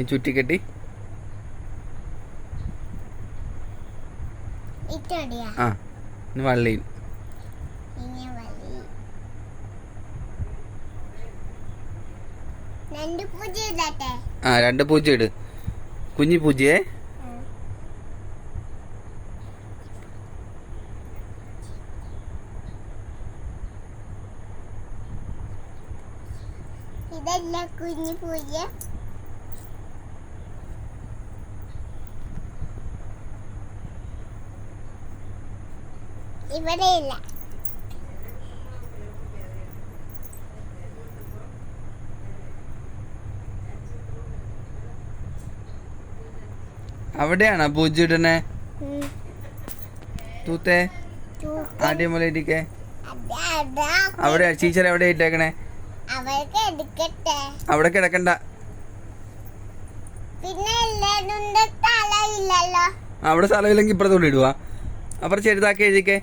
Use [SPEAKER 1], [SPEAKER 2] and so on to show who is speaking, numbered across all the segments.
[SPEAKER 1] ചുറ്റിക്കെട്ടി വള്ളിയിൽ രണ്ട് പൂജ ഇട്. കുഞ്ഞി പൂജയെ
[SPEAKER 2] ഇതല്ല കുഞ്ഞു പൂജ. ഇവിടെ ഇല്ല.
[SPEAKER 1] അവിടെയാണോ പൂജ ഇടണേ? തൂത്തേ ആദ്യമൊക്കെ അവിടെ ടീച്ചർ എവിടെ ഇട്ടേക്കണേ? അവിടെ കിടക്കണ്ട. അവിടെ സ്ഥലമില്ലെങ്കിൽ ഇപ്പുറത്തോട്ട് ഇടുവാ. അപ്പുറം ചെറുതാക്കി എഴുതിക്കേ.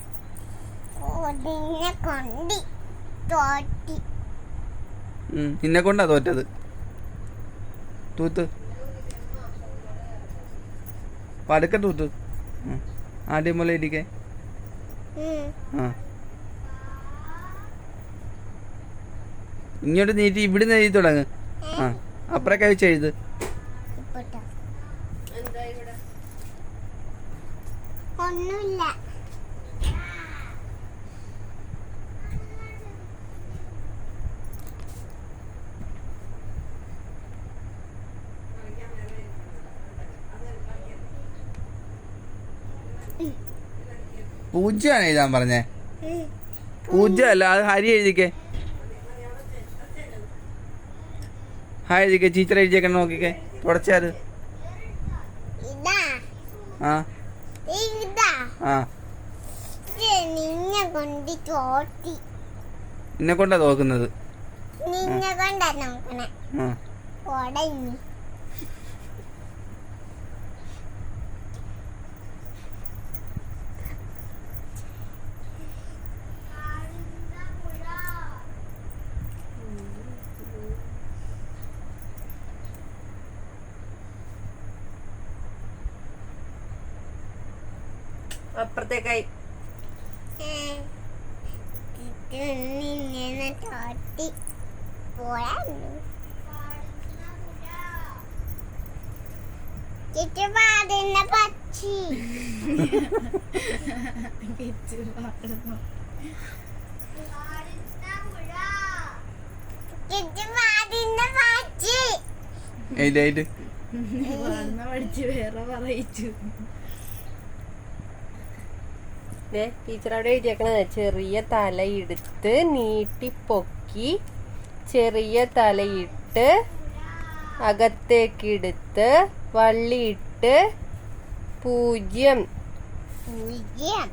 [SPEAKER 1] നിന്നെ കൊണ്ടാ തോറ്റത്. തൂത്ത് പടുക്ക തൂത്ത് ആദ്യം പോലെ ഇരിക്കേ. ഇങ്ങോട്ട് നീട്ടി ഇവിടുന്ന് എഴുതി തുടങ്ങ്. അപ്പുറം കഴിച്ചെഴുത്.
[SPEAKER 2] ഒന്നുമില്ല.
[SPEAKER 1] പൂജയാണ് എഴുതാൻ പറഞ്ഞേ. പൂജ അല്ല, അത് ഹരി എഴുതിക്കേ. ഹായ് എഴുതിക്കേ. ടീച്ചർ എഴുതിയേക്കണം നോക്കിക്കേ. തുടച്ചത് നിന്നെ കൊണ്ടാ നോക്കുന്നത്.
[SPEAKER 3] അപ്പുറത്തേക്കായി
[SPEAKER 2] പക്ഷി
[SPEAKER 3] വേറെ പറയിച്ചു. ടീച്ചർ അവിടെ എഴുതിയേക്കണത് ചെറിയ തലയെടുത്ത് നീട്ടിപ്പൊക്കി ചെറിയ തലയിട്ട് അകത്തേക്കിടുത്ത് വള്ളിയിട്ട് പൂജ്യം.
[SPEAKER 2] പൂജ്യം.